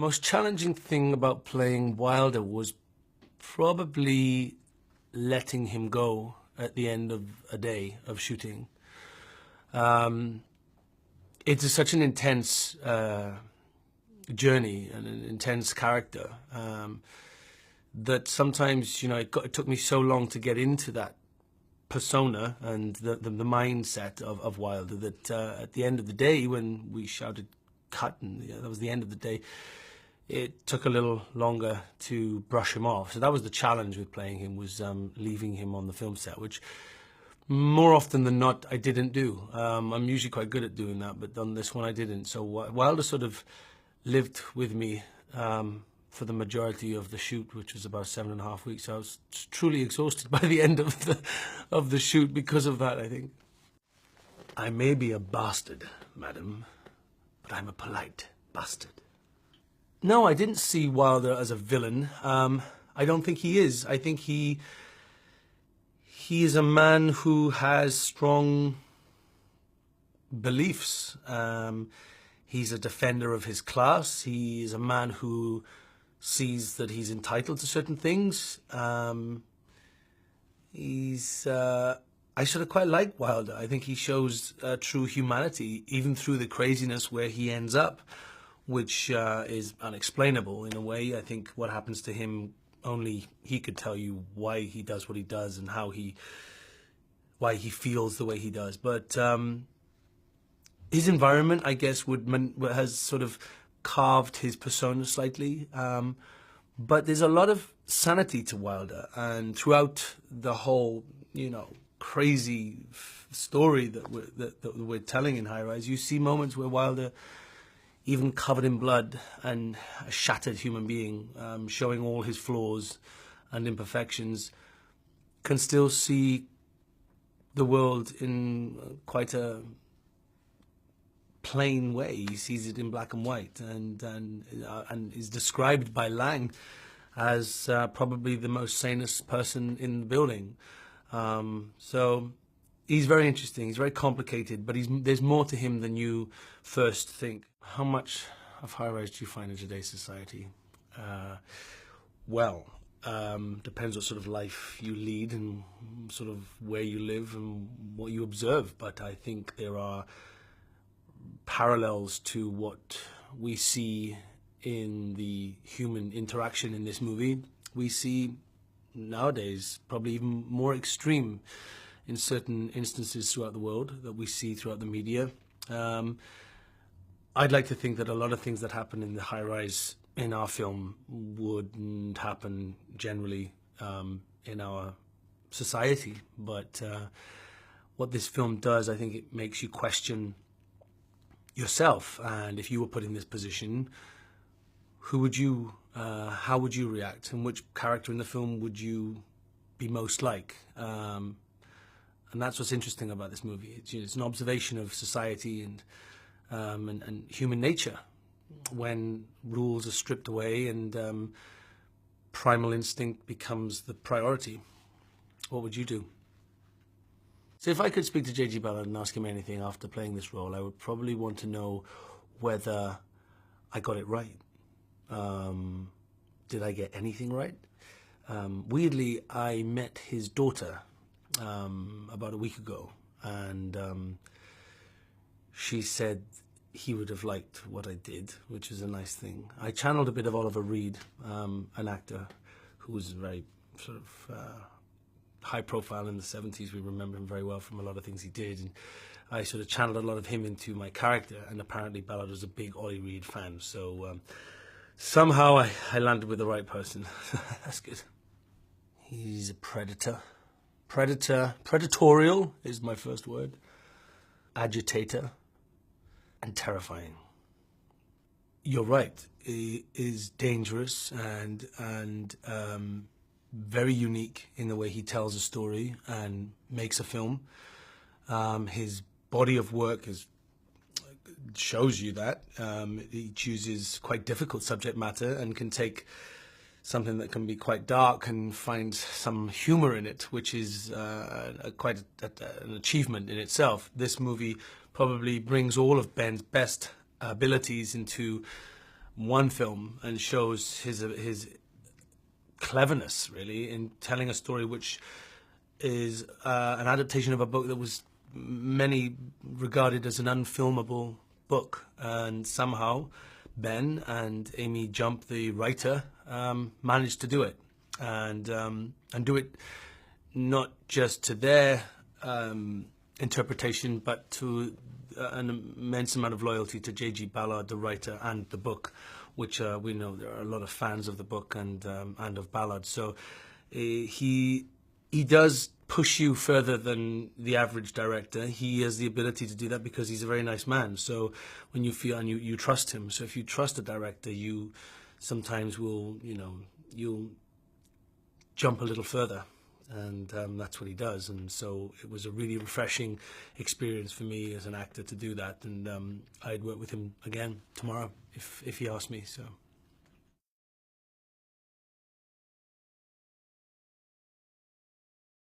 most challenging thing about playing Wilder was probably letting him go at the end of a day of shooting. It's such an intense journey and an intense character that sometimes, it took me so long to get into that persona and the mindset of Wilder that at the end of the day, when we shouted cut and that was the end of the day, it took a little longer to brush him off. So that was the challenge with playing him, was leaving him on the film set, which more often than not I didn't do. I'm usually quite good at doing that, but on this one I didn't. So Wilder sort of lived with me for the majority of the shoot, which was about 7.5 weeks. I was truly exhausted by the end of the shoot because of that, I think. I may be a bastard, madam, but I'm a polite bastard. No, I didn't see Wilder as a villain. I don't think he is. I think he is a man who has strong beliefs. He's a defender of his class. He is a man who sees that he's entitled to certain things. I sort of quite like Wilder. I think he shows true humanity, even through the craziness where he ends up, which is unexplainable in a way. I think what happens to him, only he could tell you why he does what he does and why he feels the way he does. But his environment, I guess, has sort of carved his persona slightly. But there's a lot of sanity to Wilder, and throughout the whole, crazy story that we're telling in High Rise, you see moments where Wilder, even covered in blood and a shattered human being, showing all his flaws and imperfections, can still see the world in quite a plain way. He sees it in black and white, and is described by Lang as probably the most sanest person in the building. So he's very interesting. He's very complicated, but there's more to him than you first think. How much of High Rise do you find in today's society? Depends what sort of life you lead and sort of where you live and what you observe. But I think there are parallels to what we see in the human interaction in this movie. We see nowadays probably even more extreme in certain instances throughout the world that we see throughout the media. I'd like to think that a lot of things that happen in the High Rise in our film wouldn't happen generally in our society. But what this film does, I think it makes you question yourself. And if you were put in this position, how would you react? And which character in the film would you be most like? And that's what's interesting about this movie. It's an observation of society and human nature when rules are stripped away and primal instinct becomes the priority. What would you do? So if I could speak to J.G. Ballard and ask him anything after playing this role, I would probably want to know whether I got it right. Did I get anything right? Weirdly, I met his daughter about a week ago, and she said he would have liked what I did, which is a nice thing. I channeled a bit of Oliver Reed, an actor who was very sort of high profile in the 70s. We remember him very well from a lot of things he did. And I sort of channeled a lot of him into my character, and apparently Ballard was a big Ollie Reed fan. So somehow I landed with the right person. That's good. He's a predator. Predatorial is my first word. Agitator. And terrifying. You're right. He is dangerous and very unique in the way he tells a story and makes a film. His body of work shows you that. He chooses quite difficult subject matter and can take something that can be quite dark and find some humor in it, which is quite an achievement in itself. This movie probably brings all of Ben's best abilities into one film and shows his cleverness, really, in telling a story which is an adaptation of a book that was many regarded as an unfilmable book, and somehow Ben and Amy Jump, the writer, managed to do it, and do it not just to their interpretation, but to an immense amount of loyalty to J.G. Ballard, the writer, and the book, which we know there are a lot of fans of the book and of Ballard. So he does push you further than the average director. He has the ability to do that because he's a very nice man. So when you feel, and you trust him. So if you trust a director, you sometimes will, you'll jump a little further. And that's what he does. And so it was a really refreshing experience for me as an actor to do that. And I'd work with him again tomorrow if he asked me. So.